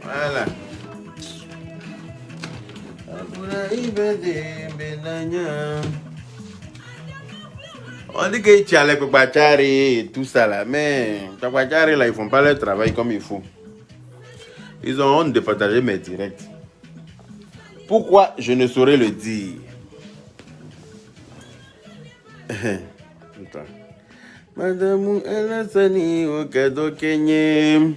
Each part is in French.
Voilà. On dit que tu as les Pachari et tout ça là, mais les Pachari là, ils font pas leur travail comme il faut. Ils ont honte de partager mes directs. Pourquoi je ne saurais le dire? Madame Elasani Okado Kenye.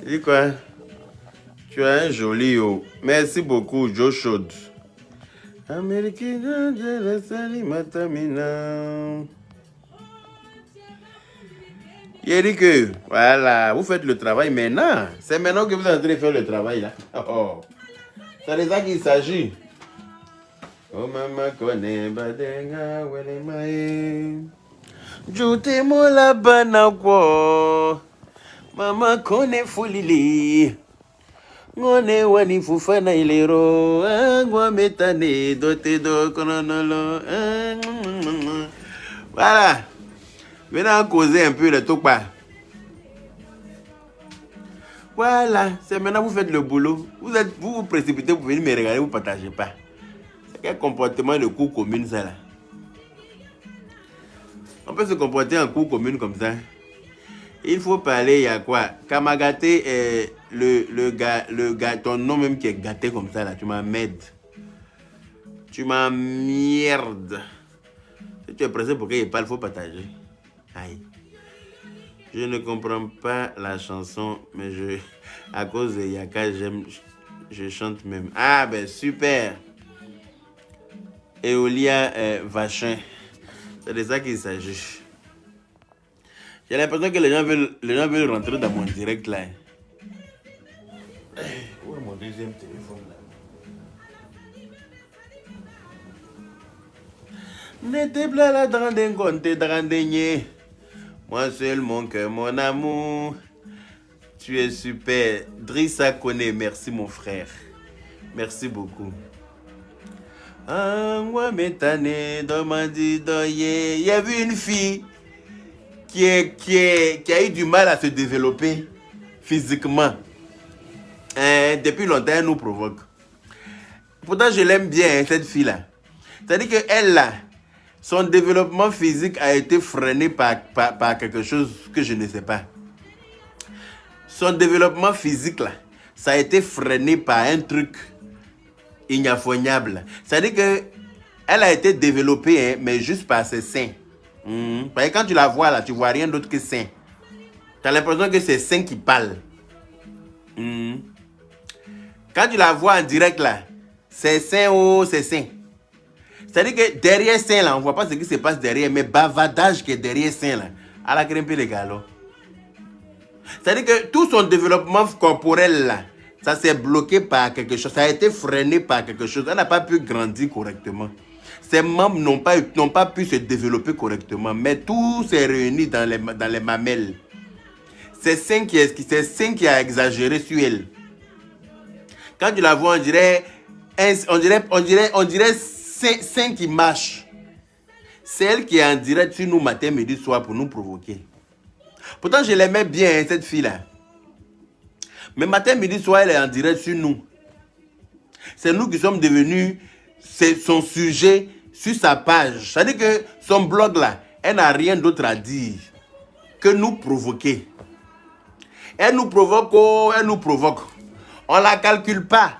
Dis quoi? Tu as un joli haut. Merci beaucoup, Joe Chaude. Américain de la Sali Matamina. Il dit que, voilà, vous faites le travail maintenant. C'est maintenant que vous êtes en train de faire le travail là. Oh. C'est de ça qu'il s'agit. Oh maman connaît badenga wele mae. Joute mo la banakwo. Maman connaît fulili. Ngone wani fufana ilero. Ngwa metane dote do kononolo. Voilà. Venez causer un peu le topa. Voilà, c'est maintenant que vous faites le boulot. Vous vous précipitez pour venir me regarder, vous ne partagez pas. C'est quel comportement de cours commune ça là? On peut se comporter en cours commune comme ça. Il faut parler, il y a quoi? Kamagate est le gars, ton nom même qui est gâté comme ça là, tu m'emmerdes. Tu m'emmerdes. Si tu es pressé pour qu'il parle, il faut partager. Aïe. Je ne comprends pas la chanson, mais à cause de Yaka, je chante même. Ah ben super. Eolia Vachin. C'est de ça qu'il s'agit. J'ai l'impression que les gens veulent rentrer dans mon direct là. Où est mon deuxième téléphone là? N'était pas là dans des comptes, dans des. Moi seul, mon cœur, mon amour. Tu es super. Drissa connaît, merci mon frère. Merci beaucoup. Ah, moi, métané, domandi, doye. Il y a vu une fille qui a eu du mal à se développer physiquement. Depuis longtemps, elle nous provoque. Pourtant, je l'aime bien, cette fille-là. C'est-à-dire qu'elle, là, son développement physique a été freiné par quelque chose que je ne sais pas. Son développement physique, là, ça a été freiné par un truc ignafognable. C'est-à-dire qu'elle a été développée, hein, mais juste par ses seins. Parce que quand tu la vois, là, tu vois rien d'autre que seins. Tu as l'impression que c'est seins qui parlent. Quand tu la vois en direct, là, c'est seins, oh, c'est seins. C'est-à-dire que derrière ça, là, on ne voit pas ce qui se passe derrière, mais bavardage qui est derrière ça, là, à la grimper les gars. C'est-à-dire que tout son développement corporel, là, ça s'est bloqué par quelque chose, ça a été freiné par quelque chose. Elle n'a pas pu grandir correctement. Ses membres n'ont pas pu se développer correctement, mais tout s'est réuni dans les mamelles. C'est ça qui a exagéré sur elle. Quand tu la vois, on dirait 5 qui marchent. C'est elle qui est en direct sur nous matin, midi, soir pour nous provoquer. Pourtant, je l'aimais bien, hein, cette fille-là. Mais matin, midi, soir, elle est en direct sur nous. C'est nous qui sommes devenus son sujet sur sa page. C'est-à-dire que son blog là, elle n'a rien d'autre à dire que nous provoquer. Elle nous provoque, oh, elle nous provoque. On ne la calcule pas.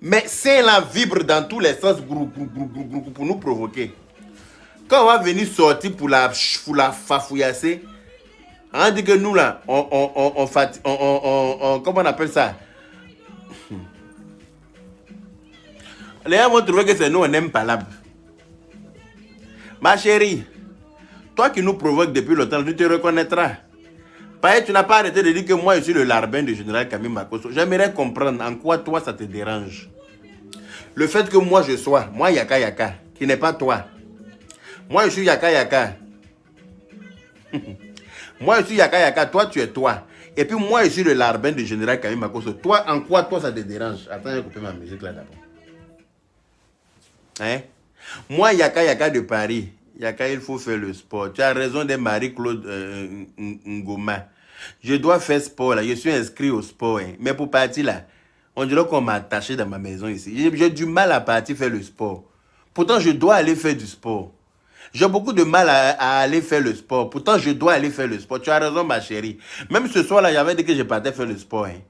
Mais c'est la vibre dans tous les sens pour nous provoquer. Quand on va venir sortir pour la fafouillasser, on dit que nous là, comment on appelle ça? Les gens vont trouver que c'est nous, on n'aime pas l'âme. Ma chérie, toi qui nous provoques depuis longtemps, tu te reconnaîtras. Parce que tu n'as pas arrêté de dire que moi je suis le larbin du général Camille Makosso. J'aimerais comprendre en quoi toi ça te dérange. Le fait que moi je sois, moi Yaka Yaka, qui n'est pas toi. Moi je suis Yaka Yaka. Moi je suis Yaka Yaka, toi tu es toi. Et puis moi je suis le larbin du général Camille Makosso. Toi, en quoi toi ça te dérange? Attends, je vais couper ma musique là d'abord. Hein? Moi Yaka Yaka de Paris, Yaka, il faut faire le sport. Tu as raison de Marie-Claude Ngoma. Je dois faire sport là. Je suis inscrit au sport. Hein. Mais pour partir là, on dirait qu'on m'a attaché dans ma maison ici. J'ai du mal à partir faire le sport. Pourtant, je dois aller faire du sport. J'ai beaucoup de mal à aller faire le sport. Pourtant, je dois aller faire le sport. Tu as raison, ma chérie. Même ce soir là, j'avais dit que je partais faire le sport. Hein.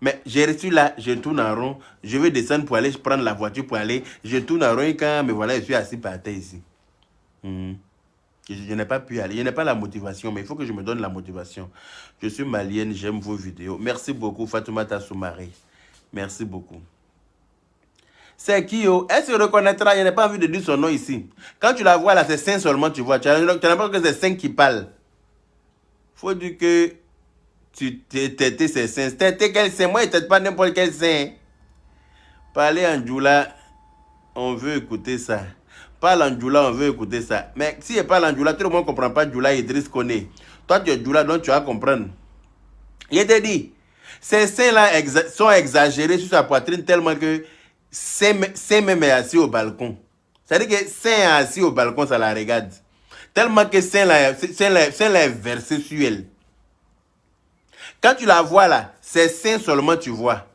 Mais j'ai reçu là, je tourne en rond. Je vais descendre pour aller prendre la voiture pour aller. Je tourne en rond et quand me voilà, je suis assis par terre ici. Je n'ai pas pu aller. Je n'ai pas la motivation, mais il faut que je me donne la motivation. Je suis malienne, j'aime vos vidéos. Merci beaucoup, Fatoumata Soumaré. Merci beaucoup. C'est qui, oh? Elle se reconnaîtra. Je n'ai pas envie de dire son nom ici. Quand tu la vois là, c'est 5 seulement, tu vois. Tu as l'impression que c'est 5 qui parlent. Faut dire que tu t'étais ces 5. T'étais quel sein? Moi, je ne pas n'importe quel sein. Parler en Djoula, on veut écouter ça. Parle en Djoula, on veut écouter ça. Mais si je parle en Djoula, tout le monde ne comprend pas Djoula, Idriss connaît. Toi, tu es Djoula, donc tu vas comprendre. Je te dis, ces seins-là sont exagérés sur sa poitrine tellement que c'est même assis au balcon. C'est-à-dire que c'est assis au balcon, ça la regarde. Tellement que c'est là versé sur elle. Quand tu la vois là, c'est seins seulement tu vois.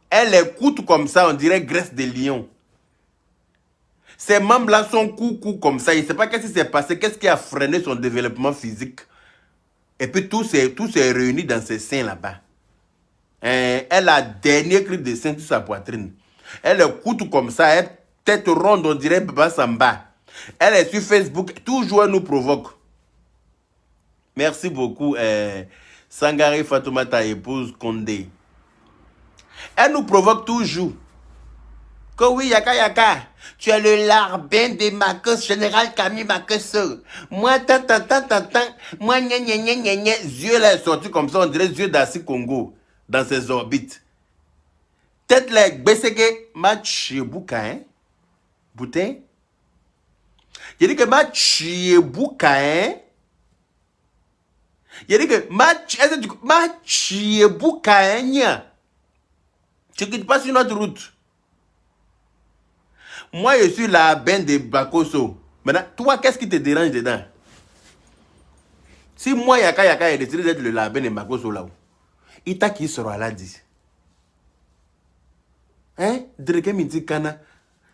Elle écoute comme ça, on dirait graisse de lion. Ses membres là sont coucou comme ça. Il ne sait pas qu'est-ce qui s'est passé, qu'est-ce qui a freiné son développement physique. Et puis tout s'est réuni dans ses seins là-bas. Elle a dernier cri de sein sur sa poitrine. Elle écoute comme ça, elle tête ronde, on dirait Baba Samba. Elle est sur Facebook, toujours elle nous provoque. Merci beaucoup, Sangare Fatouma, ta épouse Condé. Elle nous provoque toujours. Que oui, Yaka Yaka, tu es le larbin de Marcus, général Camille Marcus. Moi, moi, yeux là est sorti comme ça, on dirait yeux d'Assis Congo, dans ses orbites. Tête là, baissé que ma chiebouka, hein, boutin. Il dit que ma chiebouka, hein. Il dit que ma chiebouka, hein. Tu quittes pas sur notre route. Moi, je suis la benne de Bakoso. Maintenant, toi, qu'est-ce qui te dérange dedans? Si moi, Yaka Yaka est décidé d'être le labin de Bakoso là-haut, il t'a qui sera là, dit. Hein? Drake Midi Kana.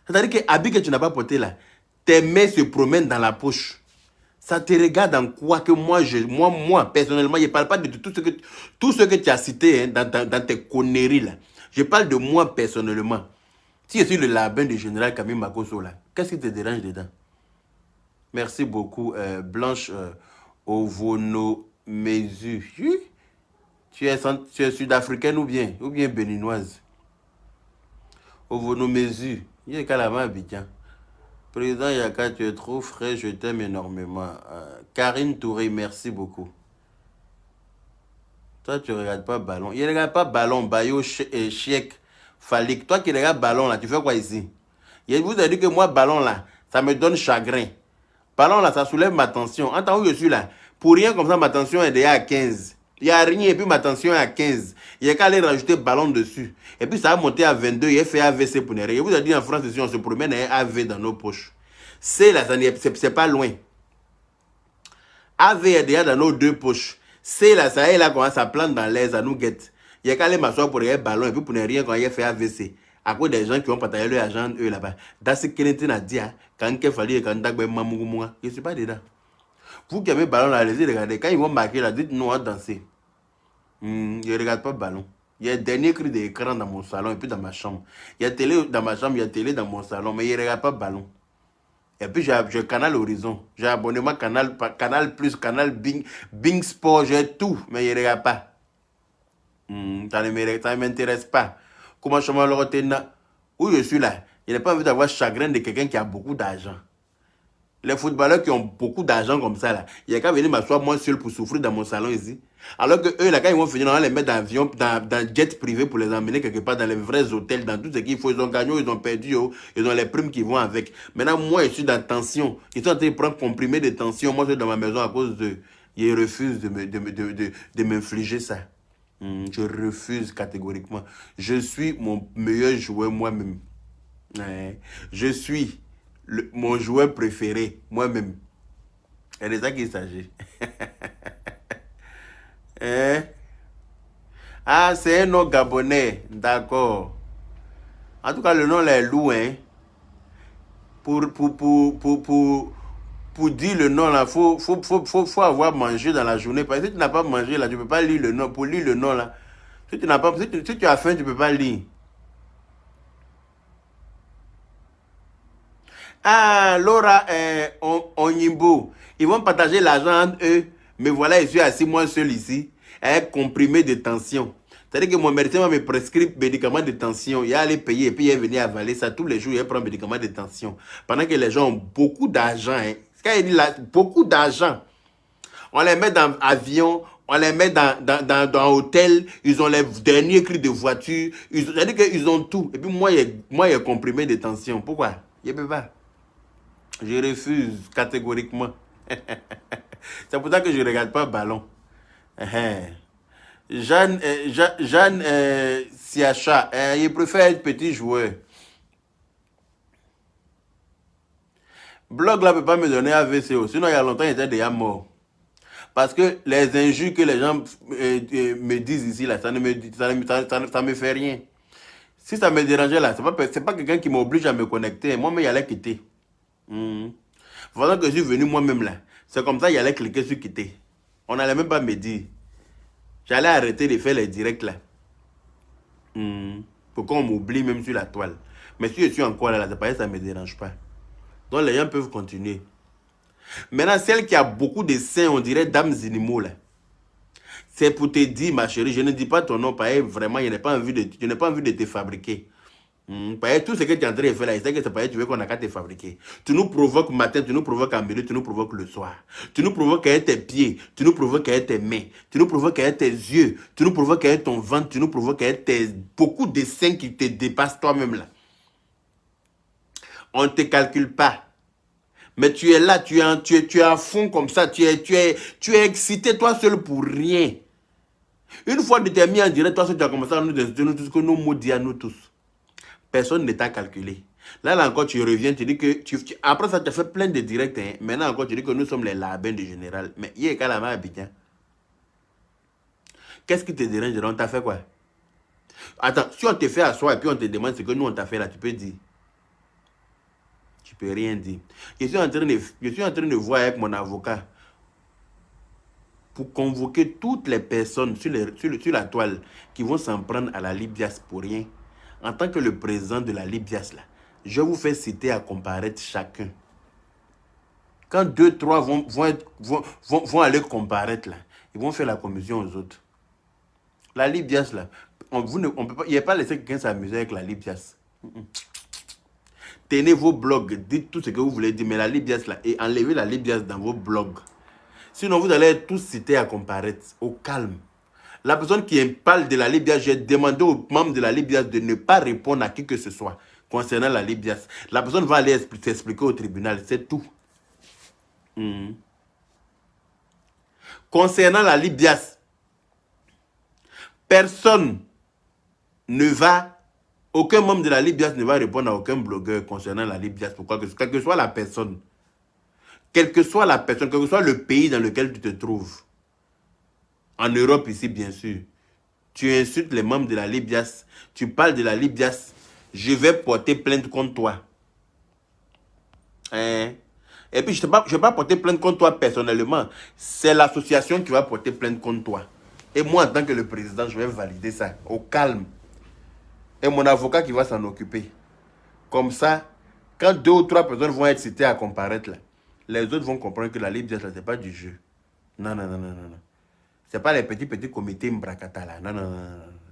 C'est-à-dire que habit que tu n'as pas porté là, tes mains se promènent dans la poche. Ça te regarde en quoi que moi, personnellement, je ne parle pas de tout ce que tu as cité hein, dans tes conneries là. Je parle de moi personnellement. Si je suis le labin du général Camille Makoso là, qu'est-ce qui te dérange dedans? Merci beaucoup, Blanche Ovonomesu. Tu es sud-africaine ou bien béninoise? Ovonomesu. Il est Kalama Abidjan. Président Yaka, tu es trop frais, je t'aime énormément. Karine Touré, merci beaucoup. Toi, tu ne regardes pas ballon. Il ne regarde pas ballon, Bayo Chiek. Falik, toi qui regardes ballon là, tu fais quoi ici? Je vous ai dit que moi, ballon là, ça me donne chagrin. Ballon là, ça soulève ma tension. En tant que je suis là, pour rien comme ça, ma tension est déjà à 15. Il n'y a rien et puis ma tension est à 15. Il n'y a qu'à aller rajouter ballon dessus. Et puis ça a monté à 22, il a fait AVC pour ne rien. Je vous ai dit en France, on se promène un AV dans nos poches. C là, c'est pas loin. AV est déjà dans nos deux poches. C là, ça est là, quand ça plante dans l'air, ça nous guette. Il y a qu'à aller m'asseoir pour regarder ballon et puis pour ne rien quand il a fait AVC. À cause des gens qui ont partagé leur argent, eux là-bas. Dans ce qu'il a dit, quand il fallait quand je ne suis pas dedans. Vous qui avez ballon là, allez-y, regardez. Quand ils vont marquer là, dites-nous à danser. Je ne regarde pas ballon. Il y a un dernier cri d'écran dans mon salon et puis dans ma chambre. Il y a télé dans ma chambre, il y a télé dans mon salon, mais il ne regarde pas ballon. Et puis j'ai Canal Horizon. J'ai abonnement Canal Plus, Canal Bing Sport, j'ai tout, mais il ne regarde pas. Ça ne m'intéresse pas. Comment je me le où je suis là, je n'ai pas envie d'avoir chagrin de quelqu'un qui a beaucoup d'argent. Les footballeurs qui ont beaucoup d'argent comme ça, là, il n'y a qu'à venir m'asseoir moi seul pour souffrir dans mon salon ici. Alors que eux, là, quand ils vont finir, on va les mettre dans avion, dans jet privé pour les emmener quelque part dans les vrais hôtels, dans tout ce qu'il faut. Ils ont gagné, ils ont perdu, ils ont les primes qui vont avec. Maintenant, moi, je suis dans tension. Ils sont en train de prendre comprimé de tension. Moi, je suis dans ma maison à cause de... Ils refusent de m'infliger ça. Je refuse catégoriquement. Je suis mon meilleur joueur moi-même. Je suis mon joueur préféré, moi-même. C'est de ça qu'il s'agit. Hein? Ah, c'est un nom gabonais. D'accord. En tout cas, le nom là est lourd. Hein? Pour dire le nom là, faut avoir mangé dans la journée. Parce que si tu n'as pas mangé là, tu ne peux pas lire le nom. Pour lire le nom là, si tu as faim, tu ne peux pas lire. Ah, Laura, Onyimbo, ils vont partager l'argent entre eux. Mais voilà, je suis assis moi seul ici, avec comprimé de tension. C'est-à-dire que mon médecin me prescrit médicaments de tension. Il allait payer et puis il est venu avaler ça tous les jours. Il prend médicaments de tension. Pendant que les gens ont beaucoup d'argent. Hein. Quand il dit là, beaucoup d'argent. On les met dans l'avion, on les met dans hôtel. Ils ont les derniers cris de voiture. C'est-à-dire qu'ils ont tout. Et puis moi, il y a comprimé de tension. Pourquoi? Je ne peux pas. Je refuse catégoriquement. C'est pour ça que je ne regarde pas ballon. Jeanne Siacha, il préfère être petit joueur. Blog là ne peut pas me donner AVCO. Sinon, il y a longtemps, il était déjà mort. Parce que les injures que les gens me disent ici, là, ça ne me fait rien. Si ça me dérangeait là, c'est pas quelqu'un qui m'oblige à me connecter. Moi-même, il allait quitter. Pendant que je suis venu moi-même là, c'est comme ça il allait cliquer sur quitter. On n'allait même pas me dire. J'allais arrêter de faire les directs là. Pour qu'on m'oublie même sur la toile. Mais si je suis encore là, ça ne me dérange pas. Donc les gens peuvent continuer. Maintenant, celle qui a beaucoup de seins, on dirait Dame Zinimo là. C'est pour te dire, ma chérie, je ne dis pas ton nom, parce que vraiment, je n'ai pas envie de te fabriquer. Parce que tout ce que tu es en train de faire là, c'est que c'est parce que tu veux qu'on a qu'à te fabriquer. Tu nous provoques matin, tu nous provoques en milieu, tu nous provoques le soir. Tu nous provoques avec tes pieds, tu nous provoques avec tes mains, tu nous provoques avec tes yeux, tu nous provoques avec ton ventre, tu nous provoques avec beaucoup de seins qui te dépassent toi-même là. On ne te calcule pas. Mais tu es là, tu es à fond comme ça, tu es excité toi seul pour rien. Une fois que tu t'es mis en direct, toi seul tu as commencé à nous insulter, nous tous, que nous maudire à nous tous. Personne ne t'a calculé. Là encore, tu reviens, tu dis que... après ça, tu as fait plein de directs. Hein. Maintenant encore, tu dis que nous sommes les labins du général. Mais il y a quand même Abidjan. Qu'est-ce qui te dérange? On t'a fait quoi? Attends, si on te fait asseoir et puis on te demande ce que nous on t'a fait là, tu peux dire. Tu peux rien dire. Je suis en train de voir avec mon avocat pour convoquer toutes les personnes sur la toile qui vont s'en prendre à la Libias pour rien. En tant que le président de la Libias, là, je vous fais citer à comparaître chacun. Quand 2, 3 vont aller comparaître, là, ils vont faire la commission aux autres. La Libias, là, il n'y a pas laissé quelqu'un s'amuser avec la Libias. Tenez vos blogs, dites tout ce que vous voulez dire, mais la Libias, là, et enlevez la Libias dans vos blogs. Sinon, vous allez être tous cités à comparaître, au calme. La personne qui parle de la Libias, j'ai demandé aux membres de la Libias de ne pas répondre à qui que ce soit concernant la Libias. La personne va aller s'expliquer au tribunal, c'est tout. Concernant la Libias, personne ne va, aucun membre de la Libias ne va répondre à aucun blogueur concernant la Libias. Pourquoi? Quelle que soit la personne, quel que soit le pays dans lequel tu te trouves, en Europe ici bien sûr, tu insultes les membres de la Libias, tu parles de la Libias, je vais porter plainte contre toi. Hein? Et puis je ne vais pas porter plainte contre toi personnellement, c'est l'association qui va porter plainte contre toi. Et moi en tant que le président, je vais valider ça, au calme. Et mon avocat qui va s'en occuper. Comme ça, quand 2 ou 3 personnes vont être citées à comparaître là, les autres vont comprendre que la Libias, ce n'est pas du jeu. Non. Ce n'est pas les petits comités Mbrakata là. Non.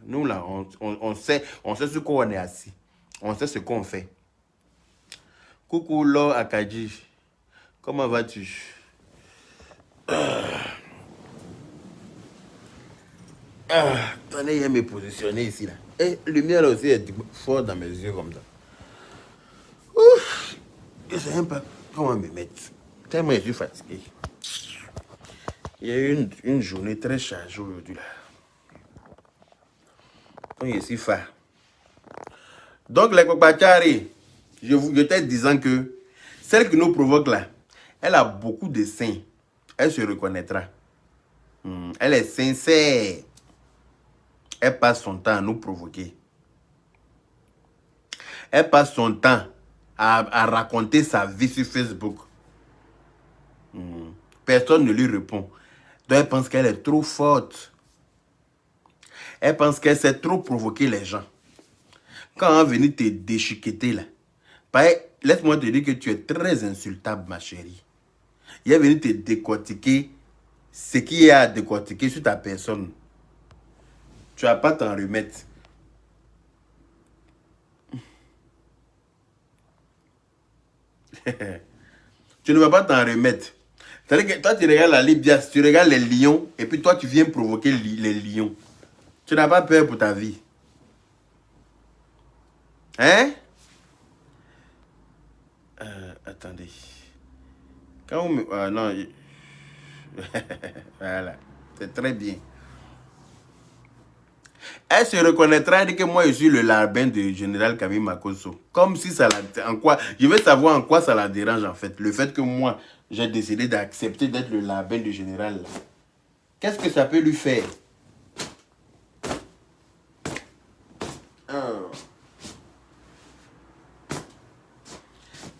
Nous là, on sait sur quoi on est assis. On sait ce qu'on fait. Coucou Lo Akadji. Comment vas-tu? Attendez, il y a me positionner ici là. Et lumière là aussi est fort dans mes yeux comme ça. Ouf. Je ne sais même pas comment me mettre. Tellement je suis fatigué. Il y a eu une journée très chargée aujourd'hui là. Donc je suis fat. Donc les Kokbachari, je t'ai disant que Celle qui nous provoque là, elle a beaucoup de seins. Elle se reconnaîtra. Elle est sincère. Elle passe son temps à nous provoquer. Elle passe son temps à raconter sa vie sur Facebook. Personne ne lui répond. Donc elle pense qu'elle est trop forte. Elle pense qu'elle sait trop provoquer les gens. Quand on vient te déchiqueter là, laisse-moi te dire que tu es très insultable, ma chérie. Il est venu te décortiquer ce qu'il y a à décortiquer sur ta personne. Tu vas pas t'en remettre. Tu ne vas pas t'en remettre. C'est-à-dire que toi, tu regardes la Libias, tu regardes les lions, et puis toi, tu viens provoquer les lions. Tu n'as pas peur pour ta vie. Hein? Attendez. Quand on me... non. Voilà. C'est très bien. Elle se reconnaîtra et dit que moi, je suis le larbin du général Camille Makosso. Comme si ça la... En quoi... Je veux savoir en quoi ça la dérange, en fait. Le fait que moi, j'ai décidé d'accepter d'être le larbin du général. Qu'est-ce que ça peut lui faire?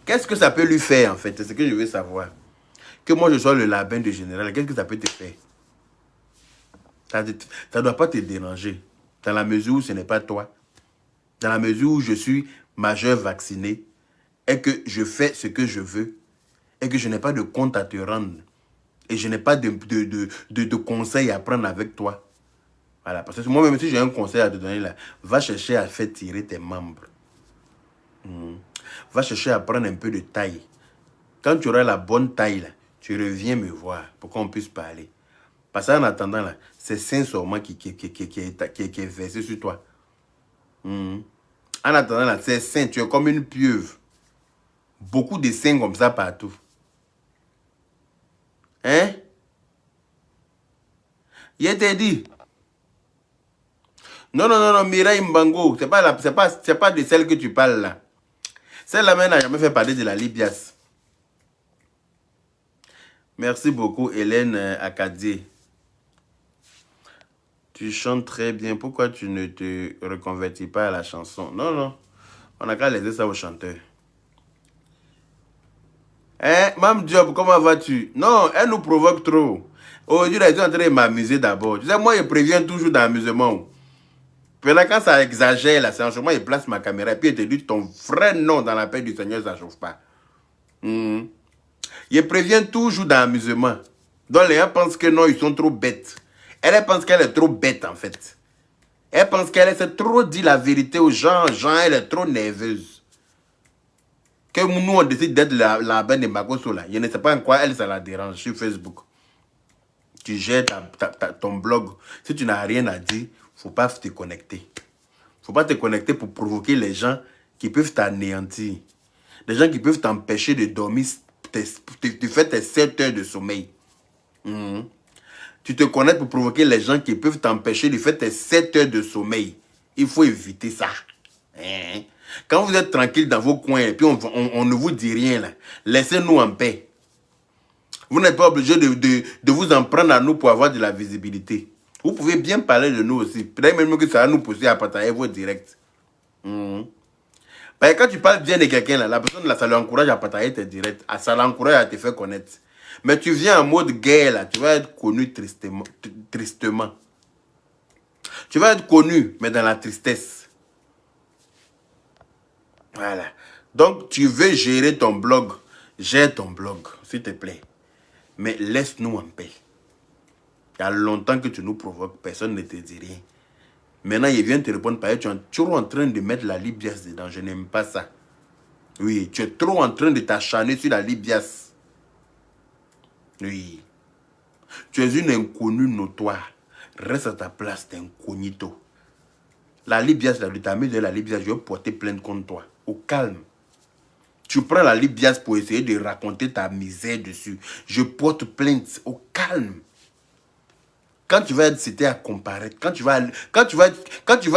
Qu'est-ce que ça peut lui faire, en fait? C'est ce que je veux savoir. Que moi, je sois le larbin du général. Qu'est-ce que ça peut te faire? Ça ne doit pas te déranger. Dans la mesure où ce n'est pas toi. Dans la mesure où je suis majeur vacciné. Et que je fais ce que je veux. Et que je n'ai pas de compte à te rendre. Et je n'ai pas de conseils à prendre avec toi. Voilà. Parce que moi-même, si j'ai un conseil à te donner là, va chercher à faire tirer tes membres. Va chercher à prendre un peu de taille. Quand tu auras la bonne taille, là, tu reviens me voir pour qu'on puisse parler. Parce qu'en attendant, là, c'est Saint-Sorment qui est versé sur toi. En attendant, là, c'est saint, tu es comme une pieuvre. Beaucoup de saints comme ça partout. Hein? Il t'a dit. Non, Mireille Mbango, c'est pas de celle que tu parles là. Celle-là même n'a jamais fait parler de la Libias. Merci beaucoup, Hélène Akadie. Tu chantes très bien. Pourquoi tu ne te reconvertis pas à la chanson? Non. On n'a qu'à laisser ça aux chanteurs. Hein, Mme Diop, comment vas-tu? Non, elle nous provoque trop. Aujourd'hui, elle est en train de m'amuser d'abord. Tu sais, moi, je préviens toujours dans l'amusement. Puis là, quand ça exagère, là, c'est en ce moment, il place ma caméra et puis il te dit ton vrai nom dans la paix du Seigneur, ça ne chauffe pas. Il prévient toujours dans l'amusement. Donc les gens pensent que non, ils sont trop bêtes. Elle pense qu'elle est trop bête, en fait. Elle pense qu'elle s'est trop dit la vérité aux gens. Elle est trop nerveuse. Que nous, on décide d'être la bande de Makosso, là. Je ne sais pas en quoi elle, ça la dérange sur Facebook. Tu gères ton blog. Si tu n'as rien à dire, il ne faut pas te connecter. Il ne faut pas te connecter pour provoquer les gens qui peuvent t'anéantir. Des gens qui peuvent t'empêcher de dormir. Tu fais tes 7 heures de sommeil. Tu te connectes pour provoquer les gens qui peuvent t'empêcher de faire tes 7 heures de sommeil. Il faut éviter ça. Quand vous êtes tranquille dans vos coins et puis on ne vous dit rien, là, laissez-nous en paix. Vous n'êtes pas obligé de vous en prendre à nous pour avoir de la visibilité. Vous pouvez bien parler de nous aussi. Peut-être même que ça va nous pousser à partager vos directs. Parce que quand tu parles bien de quelqu'un, là, la personne, là, ça l'encourage à partager tes directs. Ça l'encourage à te faire connaître. Mais tu viens en mode guerre, là, tu vas être connu tristement. Tu vas être connu, mais dans la tristesse. Voilà. Donc, tu veux gérer ton blog. Gère ton blog, s'il te plaît. Mais laisse-nous en paix. Il y a longtemps que tu nous provoques, personne ne te dit rien. Maintenant, il vient te répondre, tu es toujours en train de mettre la Libias dedans. Je n'aime pas ça. Oui, tu es trop en train de t'acharner sur la Libias. Oui. Tu es une inconnue notoire. Reste à ta place d'incognito. La Libias, la vitamine de la Libias, je vais porter plainte contre toi. Au calme. Tu prends la Libias pour essayer de raconter ta misère dessus. Je porte plainte. Au calme. Quand tu vas être cité à comparaître, quand tu vas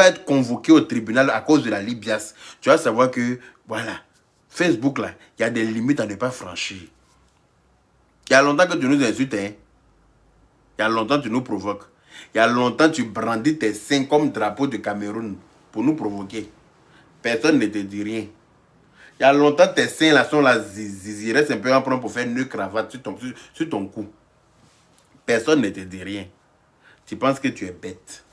être convoqué au tribunal à cause de la Libias, tu vas savoir que, voilà, Facebook, là, il y a des limites à ne pas franchir. Il y a longtemps que tu nous insultes, hein. Il y a longtemps que tu nous provoques. Il y a longtemps que tu brandis tes seins comme drapeau de Cameroun pour nous provoquer. Personne ne te dit rien. Il y a longtemps que tes seins là sont là, ils restent un peu en prendre pour faire une cravate sur ton cou. Personne ne te dit rien. Tu penses que tu es bête.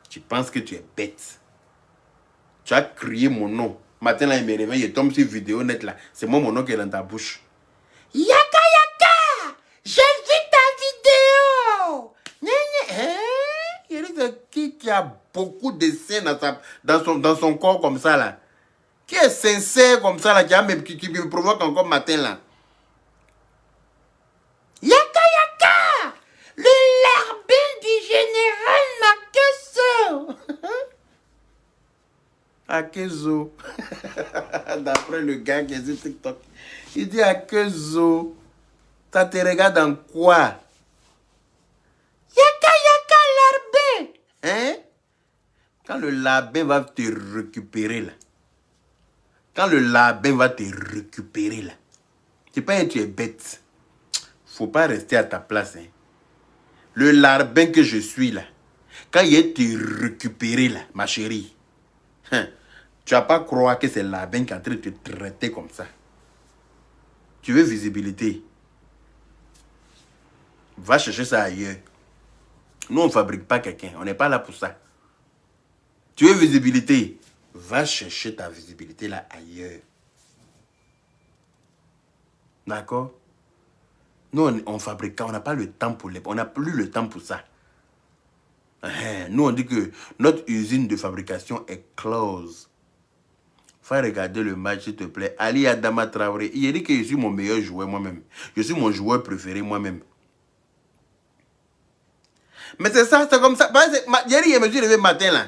Tu penses que tu es bête. Tu as crié mon nom. Matin là, il me réveille, il tombe sur vidéo net là. C'est moi mon nom qui est dans ta bouche. Yaka Yaka! J'ai vu ta vidéo! Hein? Il y a qui a beaucoup de seins dans son corps comme ça là. Qui est sincère comme ça là, qui me provoque encore matin là. Yaka Yaka! Le larbin du général Makeso! Akezo. D'après le gars qui est sur TikTok. Il dit Akezo. Ça te regarde en quoi? Yaka Yaka larbin! Hein? Quand le larbin va te récupérer là. Quand le larbin va te récupérer là. Tu penses que tu es bête. Faut pas rester à ta place. Hein. Le larbin que je suis là. Quand il est te récupérer là, ma chérie. Hein, tu vas pas croire que c'est le larbin qui est en train de te traiter comme ça. Tu veux visibilité. Va chercher ça ailleurs. Nous, on ne fabrique pas quelqu'un. On n'est pas là pour ça. Tu veux visibilité. Va chercher ta visibilité là ailleurs. D'accord? Nous, on fabrique, on n'a pas le temps pour les... On n'a plus le temps pour ça. Nous, on dit que notre usine de fabrication est close. Faut regarder le match, s'il te plaît. Ali Adama Traoré. Il a dit que je suis mon meilleur joueur moi-même. Je suis mon joueur préféré moi-même. Mais c'est ça, c'est comme ça. Hier, il me suis réveillé matin là.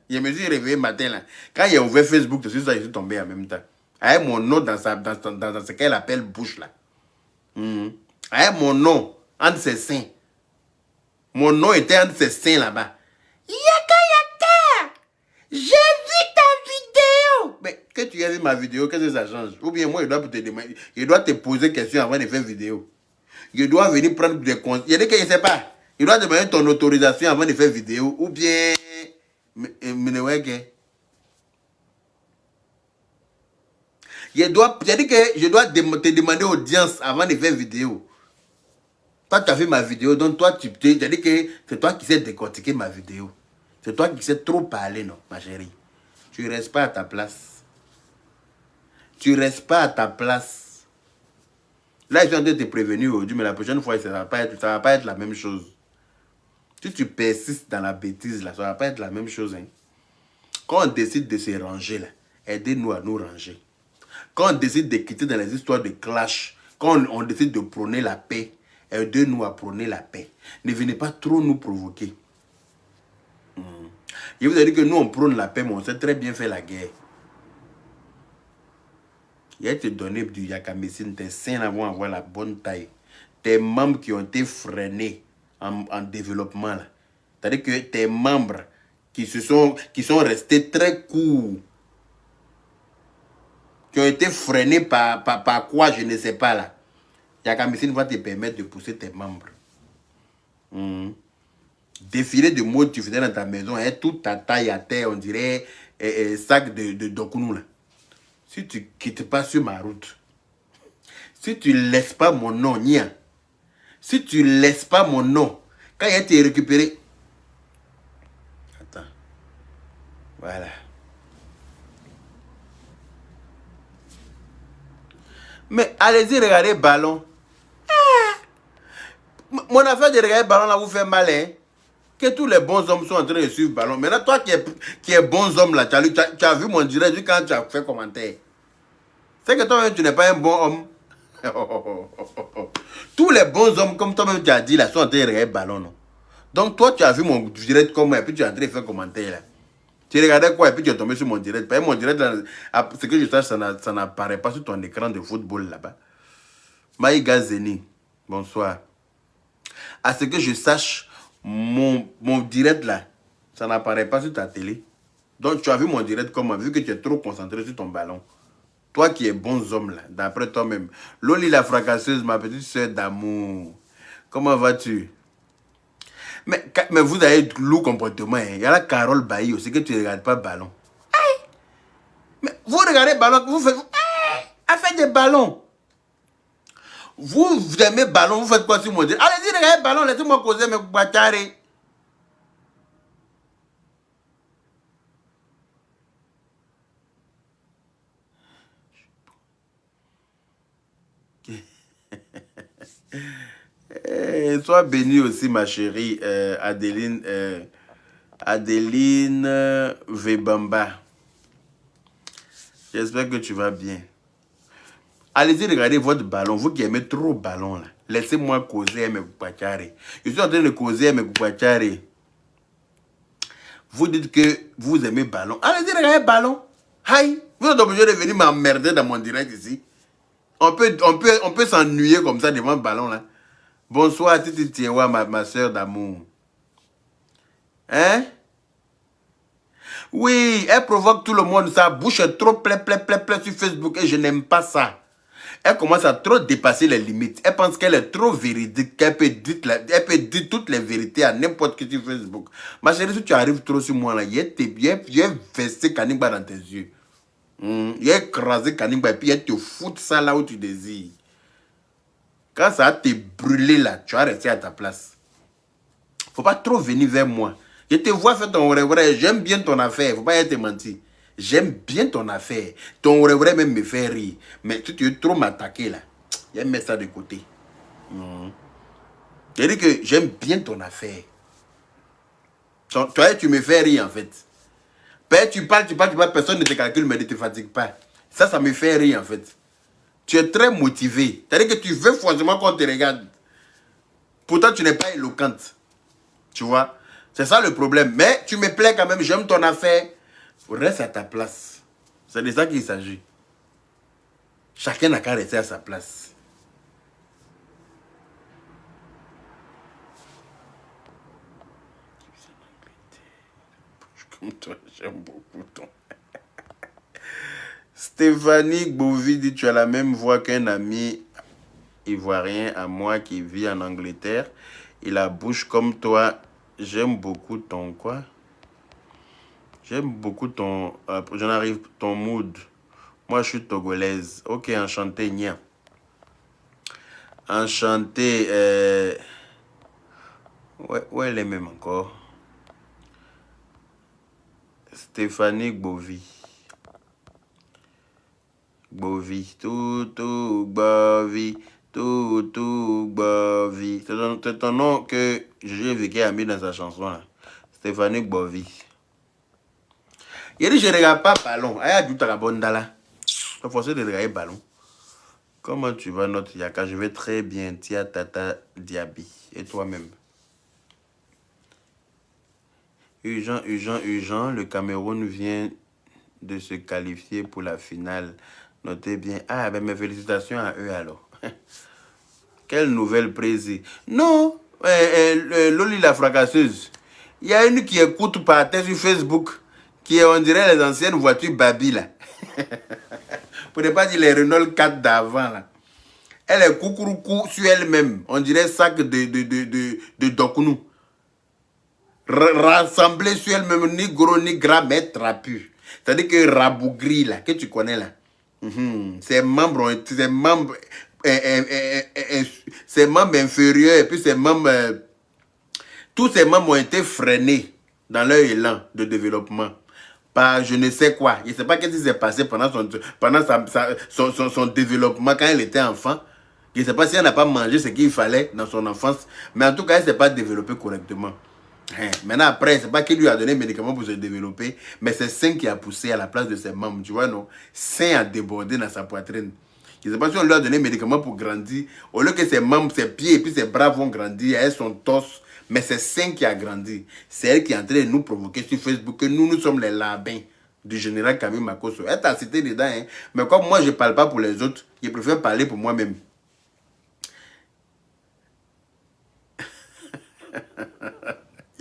Je me suis réveillé matin là. Quand il a ouvert Facebook, je suis tombé en même temps. Avec mon nom dans ce qu'elle appelle bouche là. Avec mon nom entre ses seins. Mon nom était entre ses seins là-bas. Yaka Yaka! J'ai vu ta vidéo! Mais que tu as vu ma vidéo, qu'est-ce que ça change? Ou bien moi, je dois te poser question avant de faire vidéo. Je dois venir prendre des conseils. Il y a des que je ne sais pas. Il doit demander ton autorisation avant de faire vidéo. Ou bien... Je dois te demander audience avant de faire vidéo. Toi, tu as fait ma vidéo, donc toi, j'ai dit que c'est toi qui sais décortiquer ma vidéo. C'est toi qui sais trop parler, non, ma chérie. Tu ne restes pas à ta place. Tu ne restes pas à ta place. Là, je viens de te prévenir aujourd'hui, mais la prochaine fois, ça ne va pas être la même chose. Si tu persistes dans la bêtise, là, ça ne va pas être la même chose. Hein. Quand on décide de se ranger, là, aidez-nous à nous ranger. Quand on décide de quitter dans les histoires de clash, quand on décide de prôner la paix, aidez-nous à prôner la paix. Ne venez pas trop nous provoquer. Je vous ai dit que nous, on prône la paix, mais on sait très bien faire la guerre. Il y a te donné du yakamessine, tes seins vont avoir la bonne taille. Tes membres qui ont été freinés en développement, là. C'est-à-dire que tes membres qui sont restés très courts, qui ont été freinés par quoi, je ne sais pas là. Yakamessine va te permettre de pousser tes membres. Défiler de mode tu faisais dans ta maison, hein, toute ta taille à terre, on dirait sac de Dokounou là. Si tu ne quittes pas sur ma route, si tu ne laisses pas mon nom, Nia, si tu ne laisses pas mon nom, quand il a été récupéré, attends, voilà. Mais allez-y regarder le ballon. Mon affaire de regarder le ballon là vous fait mal, hein? Que tous les bons hommes sont en train de suivre le ballon. Maintenant, toi qui es bon homme là, tu as vu mon direct quand tu as fait commentaire. C'est que toi-même, tu n'es pas un bon homme. Tous les bons hommes, comme toi-même tu as dit, là, sont en train de regarder le ballon. Non? Donc, toi, tu as vu mon direct comme moi, et puis tu es en train de faire commentaire. Là. Tu regardais quoi, et puis tu es tombé sur mon direct. Mon direct, ce que je sache, ça n'apparaît pas sur ton écran de football là-bas. Maïga Zeni, bonsoir. À ce que je sache, mon direct là, ça n'apparaît pas sur ta télé. Donc, tu as vu mon direct comment, vu que tu es trop concentré sur ton ballon. Toi qui es bon homme, là, d'après toi-même. Loli la fracasseuse, ma petite soeur d'amour. Comment vas-tu? Mais vous avez loup comportement. Hein. Il y a la Carole Bailly aussi que tu ne regardes pas le ballon. Mais vous regardez le ballon, vous faites... faites des ballons. Vous aimez le ballon, vous faites quoi sur mon direct? Allez-y, regardez le ballon, laissez-moi causer mes bâtards. Sois bénie aussi, ma chérie Adeline Vebamba. J'espère que tu vas bien. Allez-y, regardez votre ballon. Vous qui aimez trop le ballon, là. Laissez-moi causer mes bâtards. Je suis en train de causer mes bâtards. Vous dites que vous aimez le ballon. Allez-y, regardez le ballon. Aïe, vous êtes obligé de venir m'emmerder dans mon direct ici. On peut s'ennuyer comme ça devant le ballon là. Bonsoir Titi Tiewa, ma soeur d'amour. Hein? Oui, elle provoque tout le monde. Sa bouche est trop plein sur Facebook et je n'aime pas ça. Elle commence à trop dépasser les limites. Elle pense qu'elle est trop véridique, qu'elle peut dire toutes les vérités à n'importe qui sur Facebook. Ma chérie, si tu arrives trop sur moi là, il a versé Kanigba dans tes yeux. Il a écrasé Kanigba et puis il te fout ça là où tu désires. Quand ça a te brûlé là, tu vas rester à ta place. Faut pas trop venir vers moi. Je te vois faire ton vrai, j'aime bien ton affaire, faut pas te mentir. J'aime bien ton affaire. Ton vrai même me fait rire. Mais si tu veux trop m'attaquer là, je vais mettre ça de côté. Je dis que j'aime bien ton affaire. Toi, tu me fais rire en fait. Tu parles, personne ne te calcule, mais ne te fatigue pas. Ça me fait rire en fait. Tu es très motivé. C'est-à-dire que tu veux forcément qu'on te regarde. Pourtant, tu n'es pas éloquente. Tu vois? C'est ça le problème. Mais tu me plais quand même, j'aime ton affaire. Reste à ta place. C'est de ça qu'il s'agit. Chacun n'a qu'à rester à sa place. Comme toi, j'aime beaucoup ton... Stéphanie Bovi dit, tu as la même voix qu'un ami ivoirien à moi qui vit en Angleterre. Il a bouche comme toi. J'aime beaucoup ton quoi? J'aime beaucoup ton... j'en arrive ton mood. Moi, je suis togolaise. Ok, enchanté, Nia. Enchanté. Ouais, elle est même encore. Stéphanie Bovi. Bovi. Tout, Bovi. Tout, Bovi. C'est ton nom que j'ai vécu a mis dans sa chanson. Là. Stéphanie Bovi. Il dit, je ne regarde pas ballon. Aïe, du tarabondala. Je suis forcé de regarder ballon. Comment tu vas, notre Yaka? Je vais très bien. Tia Tata Diaby. Et toi-même? Urgent. Le Cameroun vient de se qualifier pour la finale. Notez bien. Ah, ben mes félicitations à eux alors. Quelle nouvelle prési. Non, Loli la fracasseuse. Il y a une qui écoute par terre sur Facebook. Qui est, on dirait, les anciennes voitures Babi là. Pour ne pas dire les Renault 4 d'avant là. Elle est coucouroucou sur elle-même. On dirait sac de Dokounou. Rassemblée sur elle-même, ni gros ni gras, mais trapu. C'est-à-dire que Rabougri là, que tu connais là. Ses membres inférieurs et puis ses membres... tous ses membres ont été freinés dans leur élan de développement. Par je ne sais quoi. Je ne sais pas ce qui s'est passé pendant son développement quand elle était enfant. Je ne sais pas si elle n'a pas mangé ce qu'il fallait dans son enfance. Mais en tout cas, elle ne s'est pas développée correctement. Maintenant, après, ce n'est pas qu'il lui a donné des médicaments pour se développer, mais c'est sein qui a poussé à la place de ses membres. Tu vois, non? Sein a débordé dans sa poitrine. Je ne sais pas si on lui a donné des médicaments pour grandir. Au lieu que ses membres, ses pieds et puis ses bras vont grandir, elle, son torse. Mais c'est sein qui a grandi. C'est elle qui est en train de nous provoquer sur Facebook que nous sommes les labins du général Camille Makosso. Elle t'a cité dedans, hein. Mais comme moi, je ne parle pas pour les autres, je préfère parler pour moi-même.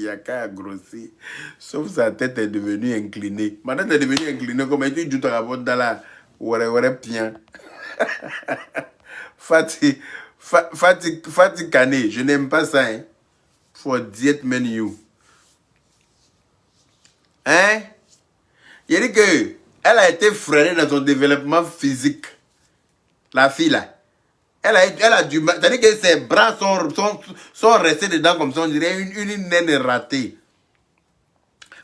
Yaka a grossi. Sauf sa tête est devenue inclinée. Ma tête est devenue inclinée comme tu joues ta dans la bien. Fatih Kane, je n'aime pas ça. Hein. For diet menu. Hein? Il dit que elle a été freinée dans son développement physique. La fille là. Elle a du mal. C'est-à-dire que ses bras sont restés dedans comme ça. On dirait une naine ratée.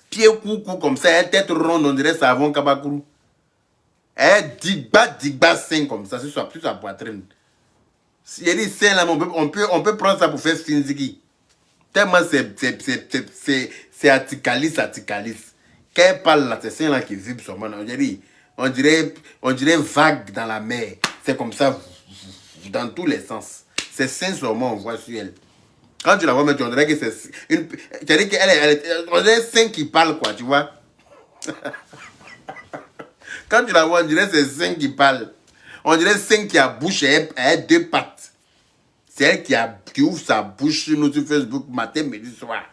Pied coucou comme ça. Elle tête ronde. On dirait savon kabakourou. Elle digba sein comme ça. C'est sur sa poitrine. Si elle dit sein là, on peut prendre ça pour faire finziki. Tellement c'est aticalis. Quand elle parle là, c'est sein là qui vibre sur moi. On dirait vague dans la mer. C'est comme ça. Dans tous les sens. C'est sein sur moi, on voit sur elle. Quand tu la vois, on dirait que c'est une. Tu dirais qu'elle on dirait sein qui parle, quoi, tu vois. Quand tu la vois, on dirait que c'est sein qui parle. On dirait sein qui a bouche et elle a deux pattes. C'est elle qui ouvre sa bouche sur notre Facebook matin, midi, soir.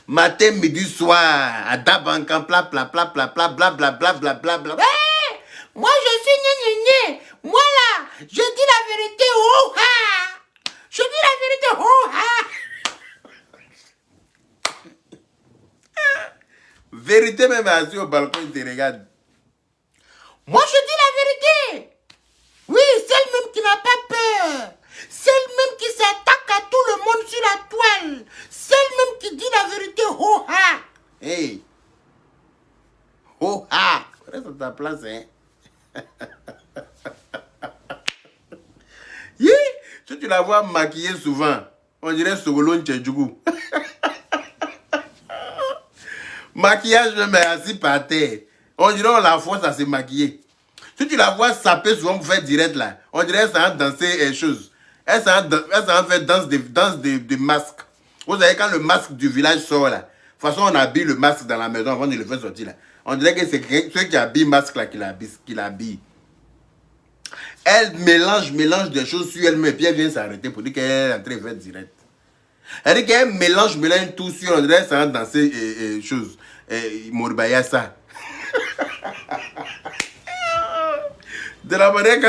Matin, midi, soir. À Dabankan, bla bla bla bla bla bla bla bla bla bla bla. Moi, je suis gné. Moi, là, je dis la vérité. Oh, ha! Je dis la vérité. Oh, ha! Vérité, même assis au balcon, il te regarde. Moi, je dis la vérité. Oui, celle même qui n'a pas peur. Celle même qui s'attaque à tout le monde sur la toile. Celle même qui dit la vérité. Oh, ha! Hey! Oh, ha! Reste à ta place, hein? Yeah. Si tu la vois maquillée souvent, on dirait Sogolon Tchedjougou. Maquillage même assis par terre. On dirait on la force à se maquiller. Si tu la vois saper souvent pour faire direct là, on dirait ça a danser choses. Elle s'en fait danse de masque. Vous savez quand le masque du village sort là, de toute façon on habille le masque dans la maison avant de le faire sortir là. On dirait que c'est ceux qui habillent le masque là qui l'habillent. Elle mélange des choses sur elle-même et puis elle vient s'arrêter pour dire qu'elle est en train de faire direct. Elle dit qu'elle mélange tout sur elle, on dirait ça dans ces choses. Moribaya ça. De la manière que...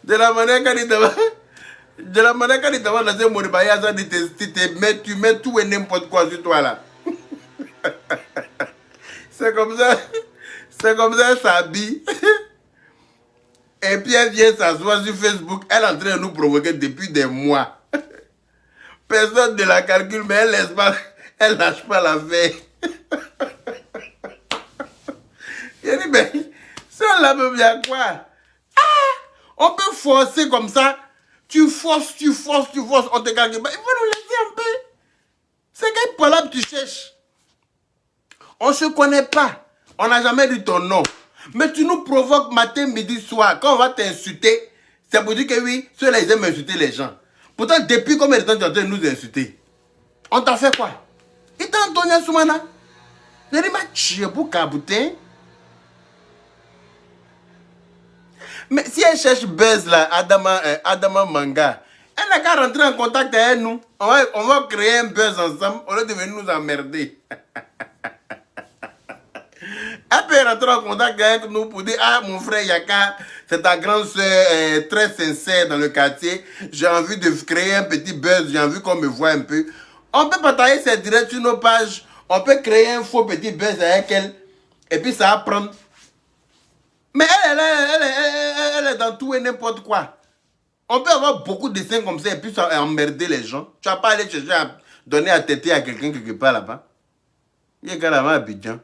De la manière qu'elle dit de la manière qu'elle dit dans ce Moribaya ça, tu mets tout et n'importe quoi sur toi là. C'est comme ça elle s'habille. Et puis elle vient s'asseoir sur Facebook. Elle est en train de nous provoquer depuis des mois. Personne ne la calcule, mais elle lâche pas la veille. Il dit, mais ça là même bien quoi? Ah, on peut forcer comme ça. Tu forces, on te calcule. Il faut nous laisser un peu. C'est quel palabre tu cherches? On ne se connaît pas. On n'a jamais dit ton nom. Mais tu nous provoques matin, midi, soir. Quand on va t'insulter, c'est pour dire que oui, ceux-là, ils aiment insulter les gens. Pourtant, depuis combien de temps tu es en train de nous insulter? On t'a fait quoi? Il t'a entonné à Soumana. Il a dit, ma tchie pour caboutin. Mais si elle cherche buzz là, Adama Manga, elle n'a qu'à rentrer en contact avec nous. On va créer un buzz ensemble au lieu de venir nous emmerder. Elle peut rentrer en contact avec nous pour dire, ah mon frère Yaka, c'est ta grande soeur très sincère dans le quartier. J'ai envie de créer un petit buzz, j'ai envie qu'on me voit un peu. On peut partager ses directs sur nos pages. On peut créer un faux petit buzz avec elle. Et puis ça va prendre. Mais elle est dans tout et n'importe quoi. On peut avoir beaucoup de dessins comme ça et puis ça emmerder les gens. Tu vas pas aller chercher à donner à téter à quelqu'un quelque part là-bas. Il y a carrément Abidjan.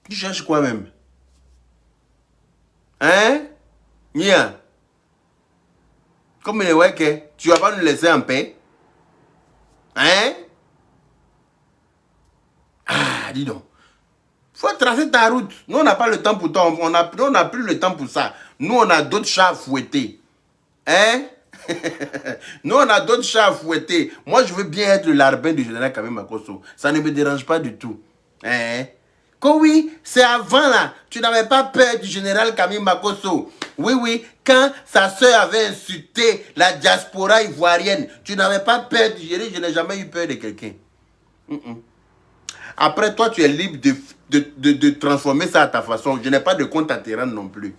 Tu cherches quoi même? Hein? Nia? Comme il est ouais que tu vas pas nous laisser en paix? Hein? Ah, dis donc. Faut tracer ta route. Nous, on n'a pas le temps pour toi. On n'a plus le temps pour ça. Nous, on a d'autres chats à fouetter. Hein? Nous, on a d'autres chats à fouetter. Moi, je veux bien être le larbin du général Kamé Makosso. Ça ne me dérange pas du tout. Hein? Que oui, c'est avant là. Tu n'avais pas peur du général Camille Makosso. Oui, oui, quand sa soeur avait insulté la diaspora ivoirienne, tu n'avais pas peur du général. Je n'ai jamais eu peur de quelqu'un. Après, toi, tu es libre de transformer ça à ta façon. Je n'ai pas de compte à te rendre non plus.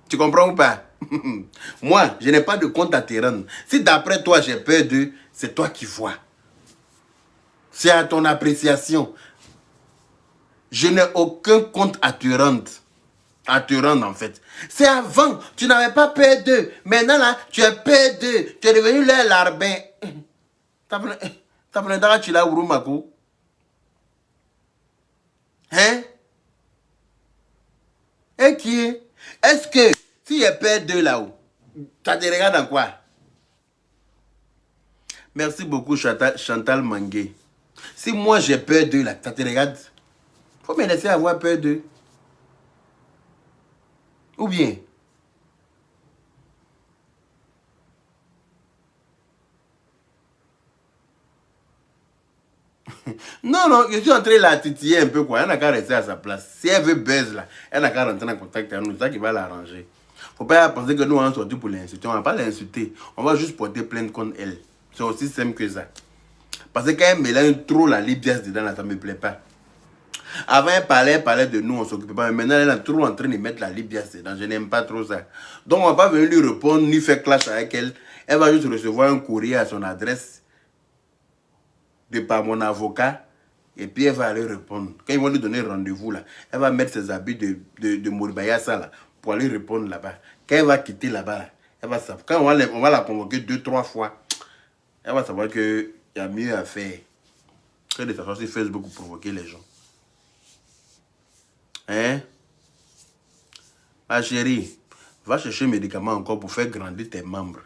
Tu comprends ou pas? Moi, je n'ai pas de compte à te rendre. Si d'après toi, j'ai peur d'eux, c'est toi qui vois. C'est à ton appréciation. Je n'ai aucun compte à te rendre. À te rendre, en fait. C'est avant, tu n'avais pas peur d'eux. Maintenant, là, tu as peur d'eux. Tu es devenu leur larbin. T'as pris un tu l'as Mako. Hein? Et qui est? Est-ce que, si j'ai peur d'eux là-haut, ça te regarde en quoi? Merci beaucoup, Chantal Mangué. Si moi j'ai peur d'eux là, ça te regarde? Faut me laisser avoir peur d'eux. Ou bien? Non, non, je suis en train de la titiller un peu quoi. Elle n'a qu'à rester à sa place. Si elle veut buzz là, elle n'a qu'à rentrer en contact avec nous. C'est ça qui va l'arranger. Faut pas penser que nous on est sortis pour l'insulter. On va pas l'insulter. On va juste porter plainte contre elle. C'est aussi simple que ça. Parce que quand elle mélange trop la libias dedans là, ça me plaît pas. Avant elle parlait de nous, on s'occupait pas. Mais maintenant elle est trop en train de mettre la libias dedans. Je n'aime pas trop ça. Donc on va pas venir lui répondre ni faire clash avec elle. Elle va juste recevoir un courrier à son adresse de par mon avocat. Et puis elle va aller répondre. Quand ils vont lui donner rendez-vous là, elle va mettre ses habits de Moribayasa là pour aller répondre là-bas. Quand elle va quitter là-bas, elle va savoir. Quand on va la convoquer 2-3 fois, elle va savoir qu'il y a mieux à faire que de s'asseoir sur Facebook pour provoquer les gens. Hein? Ma chérie, va chercher un médicament encore pour faire grandir tes membres.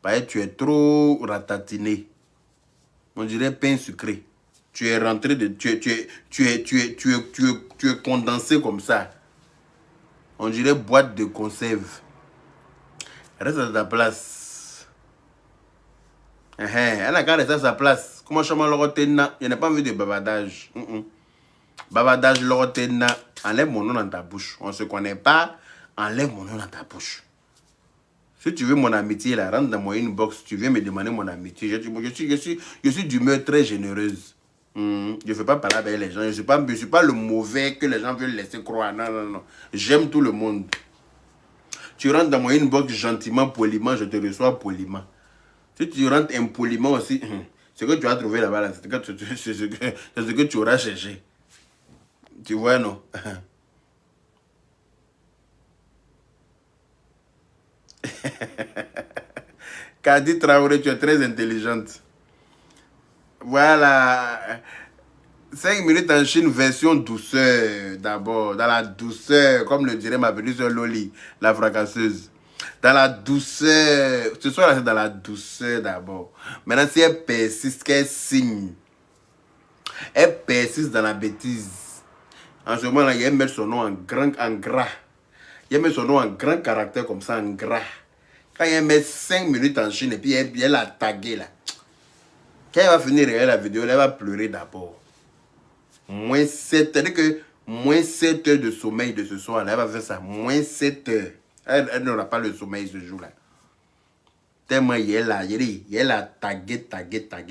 Parce que tu es trop ratatiné. On dirait pain sucré. Tu es rentré de... Tu es condensé comme ça. On dirait boîte de conserve. Reste à ta place. Elle a qu'à rester à sa place. Comment je n'ai pas envie de bavardage. Bavardage, l'orotena. Enlève mon nom dans ta bouche. On ne se connaît pas. Enlève mon nom dans ta bouche. Si tu veux mon amitié, là, rentre dans mon inbox. Tu viens me demander mon amitié. Je suis d'humeur très généreuse. Je ne fais pas parler avec les gens. Je ne suis pas le mauvais que les gens veulent laisser croire. Non, non, non. J'aime tout le monde. Tu rentres dans mon inbox gentiment, poliment, je te reçois poliment. Si tu rentres impoliment aussi, ce que tu as trouvé là-bas, c'est ce que tu auras cherché. Tu vois, non? Kadi Traoré, tu es très intelligente. Voilà. 5 minutes en Chine, version douceur d'abord. Dans la douceur, comme le dirait ma petite soeur Loli, la fracasseuse. Dans la douceur. Ce soir, c'est dans la douceur d'abord. Maintenant, si elle persiste, qu'elle signe. Elle persiste dans la bêtise. En ce moment-là, il met son nom en gras. Il met son nom en grand caractère comme ça, en gras. Quand il met 5 minutes en Chine et puis elle a tagué là. Quand elle va finir regarder la vidéo, elle va pleurer d'abord. Moins 7, c'est-à-dire que moins 7 heures de sommeil de ce soir, là, elle va faire ça. Moins 7 heures. Elle n'aura pas le sommeil ce jour-là. Tellement elle a tagué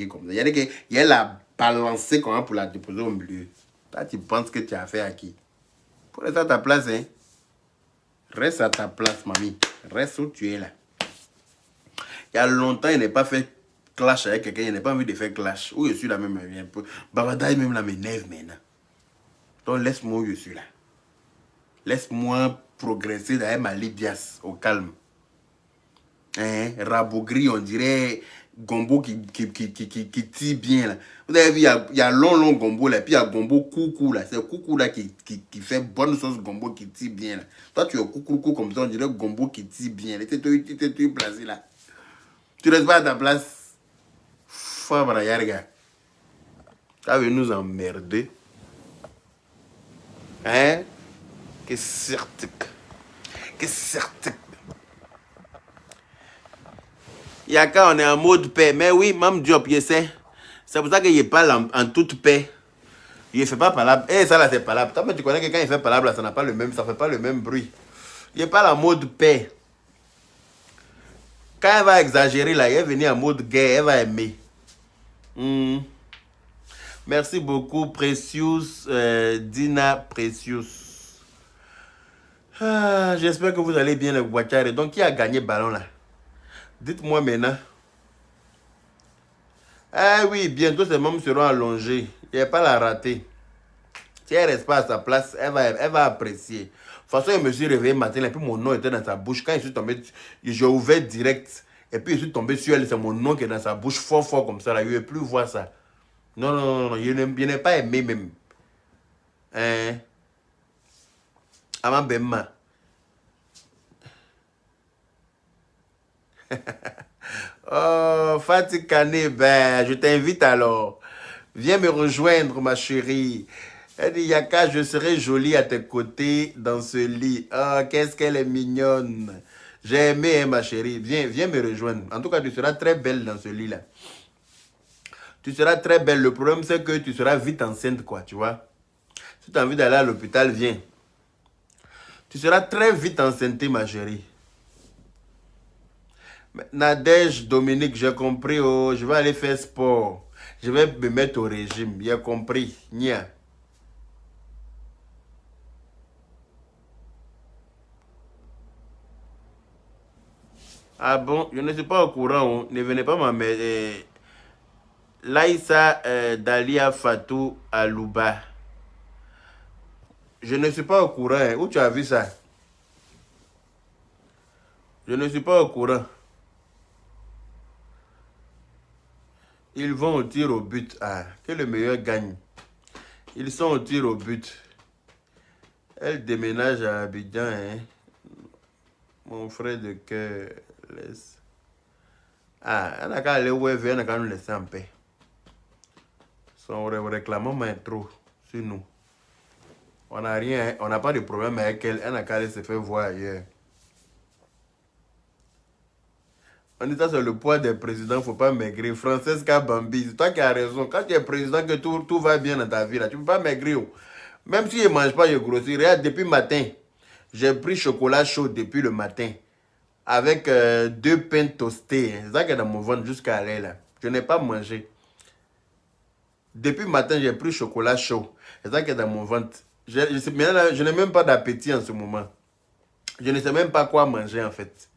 comme ça. Elle a balancé comment pour la déposer au milieu. Toi, tu penses que tu as fait à qui? Faut rester à ta place, hein. Reste à ta place, mamie. Reste où tu es là. Il y a longtemps, il n'est pas fait clash avec quelqu'un. Il n'a pas envie de faire clash. Où je suis là même. Babadaï même là m'énerve maintenant. Donc laisse-moi où je suis là. Laisse-moi progresser derrière ma libias au calme. Hein? Rabougri, on dirait gombo qui tire bien là. Vous avez vu, il y a long gombo là, puis il y a gombo coucou là. C'est coucou là qui fait bonne sauce gombo qui tire bien là. Toi tu es coucou comme ça, on dirait gombo qui tire bien. Tu es placé là. Tu restes pas à ta place. Fabre yarga. Ça veut nous emmerder. Hein? Que certique. Que certique. Yaka, on est en mode paix. Mais oui, Mam Diop, je sais. C'est pour ça que je parle en toute paix. Il ne fait pas palabre. Eh, ça là, c'est palabre. Toi, tu connais que quand il fait palabre, ça n'a pas le même, ça fait pas le même bruit. Il n'est pas la mode paix. Quand elle va exagérer, là, elle est venue en mode guerre, elle va aimer. Merci beaucoup, Precious, Dina Precious. Ah, j'espère que vous allez bien, le Guachare. Donc, qui a gagné le ballon, là? Dites-moi maintenant. Ah oui, bientôt, ces membres seront allongés. Il n'y a pas la rater. Si elle reste pas à sa place, elle va apprécier. De toute façon, je me suis réveillé matin, et puis mon nom était dans sa bouche. Quand je suis tombé, j'ai ouvert direct. Et puis je suis tombé sur elle, c'est mon nom qui est dans sa bouche, fort, fort comme ça. Là. Je ne veux plus voir ça. Non, non, non, non, je n'ai pas aimé même. Hein? Avant Bemma. Oh, Fatih Kane, ben, je t'invite alors. Viens me rejoindre, ma chérie. Elle dit, Yaka, je serai jolie à tes côtés dans ce lit. Oh, qu'est-ce qu'elle est mignonne. J'ai aimé, hein, ma chérie. Viens me rejoindre. En tout cas, tu seras très belle dans ce lit-là. Tu seras très belle. Le problème, c'est que tu seras vite enceinte, quoi, tu vois. Si tu as envie d'aller à l'hôpital, viens. Tu seras très vite enceinte, ma chérie. Nadège, Dominique, j'ai compris. Oh, je vais aller faire sport. Je vais me mettre au régime. J'ai compris. Nia. Ah bon, je ne suis pas au courant. Hein. Ne venez pas m'amener. Laïssa Dalia Fatou Alouba. Je ne suis pas au courant. Hein. Où tu as vu ça? Je ne suis pas au courant. Ils vont au tir au but. Ah, que le meilleur gagne. Ils sont au tir au but. Elle déménage à Abidjan. Hein. Mon frère de cœur laisse. Ah, elle n'a qu'à aller où elle veut, elle n'a qu'à nous laisser en paix. Son réclamement est trop sur nous. On n'a rien, on n'a pas de problème avec elle. Elle n'a qu'à aller se faire voir ailleurs. On dit ça sur le poids des présidents, il ne faut pas maigrir. Francesca Bambi, c'est toi qui as raison. Quand tu es président, que tout va bien dans ta vie, là, tu ne peux pas maigrir. Même si je ne mange pas, je grossis. Regarde, depuis le matin, j'ai pris chocolat chaud depuis le matin. Avec 2 pains toastés. C'est ça qui est dans mon ventre jusqu'à aller là. Je n'ai pas mangé. Depuis le matin, j'ai pris chocolat chaud. C'est ça qui est dans mon ventre. Je n'ai même pas d'appétit en ce moment. Je ne sais même pas quoi manger en fait.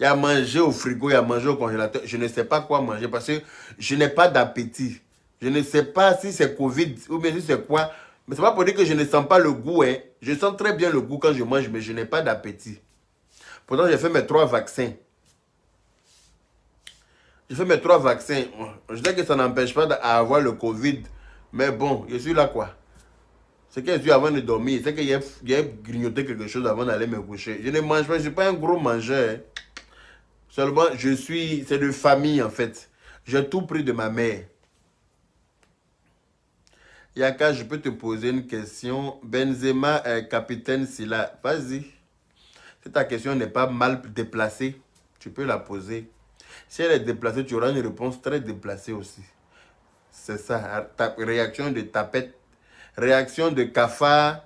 Il y a manger au frigo, il y a manger au congélateur. Je ne sais pas quoi manger parce que je n'ai pas d'appétit. Je ne sais pas si c'est Covid ou bien si c'est quoi. Mais ce n'est pas pour dire que je ne sens pas le goût. Hein. Je sens très bien le goût quand je mange, mais je n'ai pas d'appétit. Pourtant, j'ai fait mes 3 vaccins. J'ai fait mes 3 vaccins. Je sais que ça n'empêche pas d'avoir le Covid. Mais bon, je suis là quoi. C'est que je suis avant de dormir. C'est que j'ai grignoté quelque chose avant d'aller me coucher. Je ne mange pas, je ne suis pas un gros mangeur. Hein. Seulement, c'est de famille en fait. J'ai tout pris de ma mère. Yaka, je peux te poser une question. Benzema, capitaine Silla. Vas-y. Si ta question n'est pas mal déplacée, tu peux la poser. Si elle est déplacée, tu auras une réponse très déplacée aussi. C'est ça. Ta réaction de tapette. Réaction de cafard.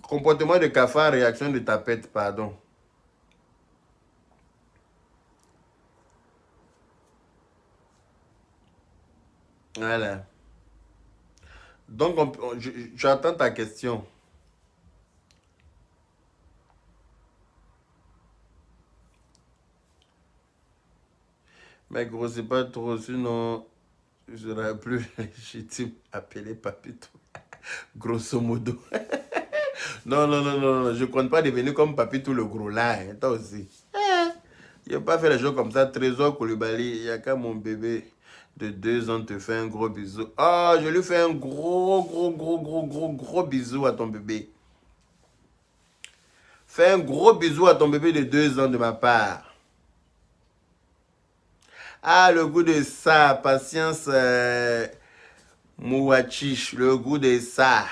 Comportement de cafard, réaction de tapette, pardon. Voilà. Donc, j'attends ta question. Mais gros, c'est pas trop, sinon, je serais plus légitime appeler Papito. Grosso modo. Non, non, non, non, non, je compte pas devenir comme Papito le gros là, hein, toi aussi. Je ne vais pas faire les choses comme ça. Trésor Koulibaly, il n'y a qu'à mon bébé de 2 ans te fait un gros bisou. Ah, je lui fais un gros bisou à ton bébé. Fais un gros bisou à ton bébé de 2 ans de ma part. Ah, le goût de ça, patience Mouachiche, le goût de ça.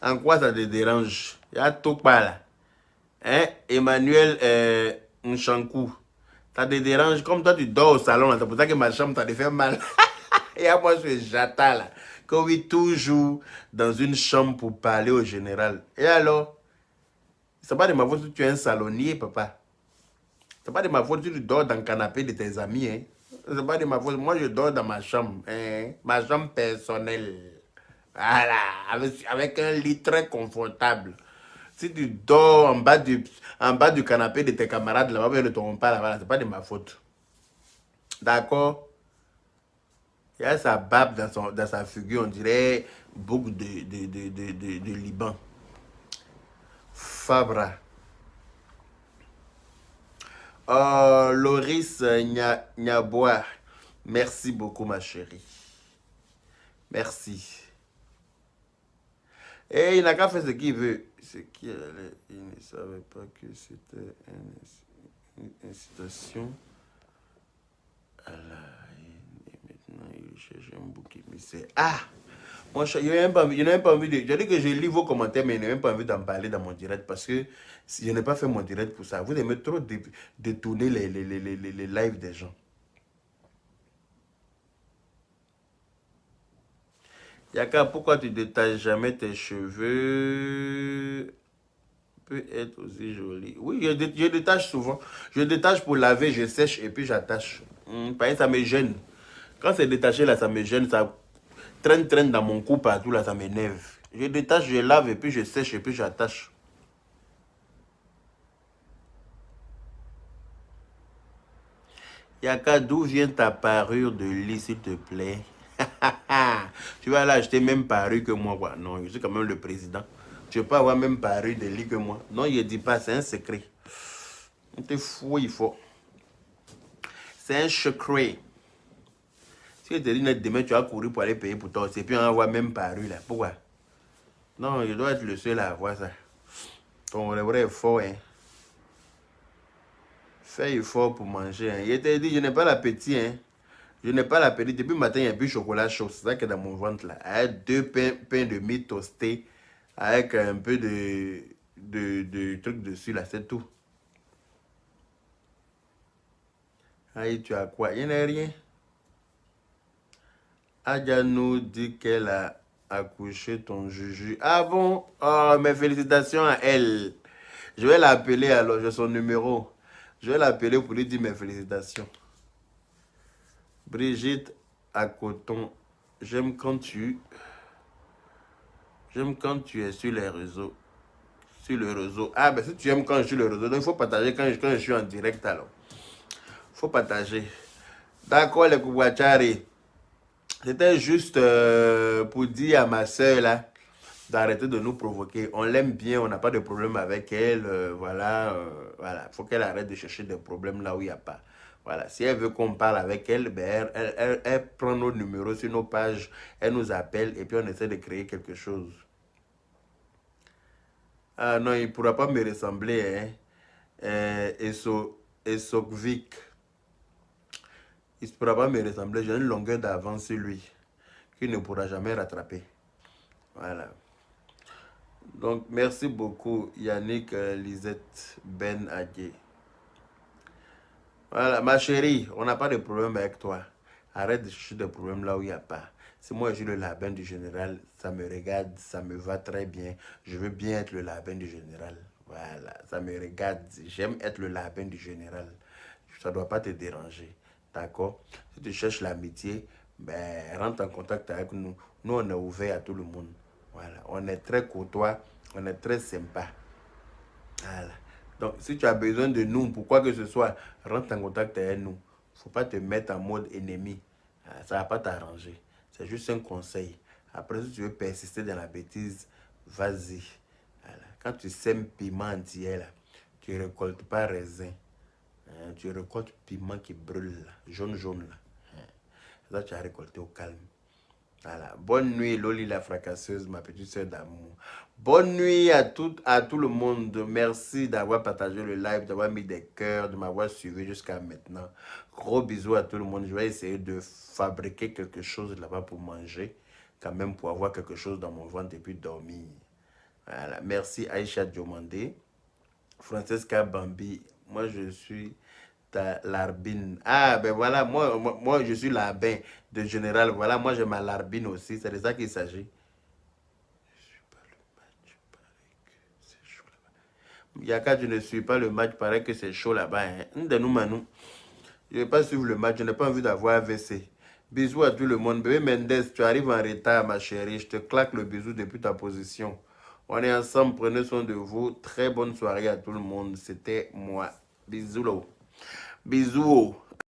En quoi ça te dérange? Il y a tout pas là. Hein? Emmanuel Nchankou. Ça te dérange. Comme toi, tu dors au salon, c'est pour ça que ma chambre, ça te fait mal. Et à moi, je suis jata là. Qu'on vit toujours dans une chambre pour parler au général. Et alors, c'est pas de ma faute si tu es un salonnier, papa. C'est pas de ma faute si tu dors dans le canapé de tes amis. Hein. C'est pas de ma faute. Moi, je dors dans ma chambre. Hein. Ma chambre personnelle. Voilà. Avec un lit très confortable. Si tu dors en bas du canapé de tes camarades là-bas, ils ne t'auront pas là-bas. C'est pas de ma faute. D'accord? Il y a sa barbe dans sa figure, on dirait boucle de Liban. Fabra. Oh, Loris Nyabois. Merci beaucoup, ma chérie. Merci. Et il n'a qu'à faire ce qu'il veut. Il ne savait pas que c'était une incitation à la haine. Et maintenant, il cherche un bouc émissaire. Ah! Moi, je n'ai même pas envie de... Je dis que je lis vos commentaires, mais je n'ai même pas envie d'en parler dans mon direct parce que si je n'ai pas fait mon direct pour ça. Vous aimez trop détourner les lives des gens. Yaka, pourquoi tu détaches jamais tes cheveux? Peut être aussi joli. Oui, je détache souvent. Je détache pour laver, je sèche et puis j'attache. Par exemple, ça me gêne. Quand c'est détaché là, ça me gêne. Ça traîne dans mon cou partout là, ça m'énerve. Je détache, je lave et puis je sèche et puis j'attache. Yaka, d'où vient ta parure de lit, s'il te plaît? Tu vas là acheter même parure que moi, quoi. Non, je suis quand même le président. Tu peux avoir même parure de lit que moi. Non, il ne dit pas, c'est un secret. T'es fou, il faut. C'est un secret. Si je te dis demain, tu vas courir pour aller payer pour toi. Et puis on va avoir même parure là. Pourquoi? Non, je dois être le seul à avoir ça. Ton vrai fort, hein. Fais effort pour manger. Hein. Je t'ai dit, je n'ai pas l'appétit, hein. Je n'ai pas l'appétit. Depuis le matin, il y a plus de chocolat chaud. C'est ça qui est dans mon ventre là. Avec 2 pains de mie toastés. Avec un peu de trucs dessus là. C'est tout. Aïe, tu as quoi? Il n'y a rien. Adja nous dit qu'elle a accouché ton juju. Ah bon? Oh, mes félicitations à elle. Je vais l'appeler alors, j'ai son numéro. Je vais l'appeler pour lui dire mes félicitations. Brigitte à Coton. J'aime quand tu es sur les réseaux. Sur le réseau. Ah, ben si tu aimes quand je suis sur le réseau, donc il faut partager quand je suis en direct alors. Il faut partager. D'accord, les Kouachari. C'était juste pour dire à ma soeur là d'arrêter de nous provoquer. On l'aime bien, on n'a pas de problème avec elle. Voilà. Il faut qu'elle arrête de chercher des problèmes là où il n'y a pas. Voilà. Si elle veut qu'on parle avec elle, ben elle prend nos numéros sur nos pages, elle nous appelle et puis on essaie de créer quelque chose. Ah non, il ne pourra pas me ressembler. Hein. Esokvik. Il ne pourra pas me ressembler. J'ai une longueur d'avance sur lui qu'il ne pourra jamais rattraper. Voilà. Donc, merci beaucoup, Yannick, Lisette, Ben Adje. Voilà, ma chérie, on n'a pas de problème avec toi. Arrête de chercher des problèmes là où il n'y a pas. Si moi, je suis le labin du général, ça me regarde, ça me va très bien. Je veux bien être le labin du général. Voilà, ça me regarde. J'aime être le labin du général. Ça ne doit pas te déranger. D'accord? Si tu cherches l'amitié, ben, rentre en contact avec nous. Nous, on est ouvert à tout le monde. Voilà, on est très courtois, on est très sympa. Voilà. Donc, si tu as besoin de nous, pour quoi que ce soit, rentre en contact avec nous. Il ne faut pas te mettre en mode ennemi. Ça ne va pas t'arranger. C'est juste un conseil. Après, si tu veux persister dans la bêtise, vas-y. Voilà. Quand tu sèmes piment entier, là, tu ne récoltes pas raisin. Tu récoltes piment qui brûle, là, jaune. Là. Ça, tu as récolté au calme. Voilà. Bonne nuit, Loli la fracasseuse, ma petite soeur d'amour. Bonne nuit à tout le monde. Merci d'avoir partagé le live, d'avoir mis des cœurs, de m'avoir suivi jusqu'à maintenant. Gros bisous à tout le monde. Je vais essayer de fabriquer quelque chose là-bas pour manger, quand même pour avoir quelque chose dans mon ventre et puis dormir. Voilà. Merci Aïcha Diomandé. Francesca Bambi. Moi, je suis ta larbine. Ah, ben voilà, moi je suis larbin de général. Voilà, moi j'ai ma larbine aussi. C'est de ça qu'il s'agit. Yaka, je ne suis pas le match. Paraît que c'est chaud là-bas. Hein. Je ne vais pas suivre le match. Je n'ai pas envie d'avoir AVC. Bisous à tout le monde. Bébé Mendes, tu arrives en retard, ma chérie. Je te claque le bisou depuis ta position. On est ensemble. Prenez soin de vous. Très bonne soirée à tout le monde. C'était moi. Bisous là. Bisous.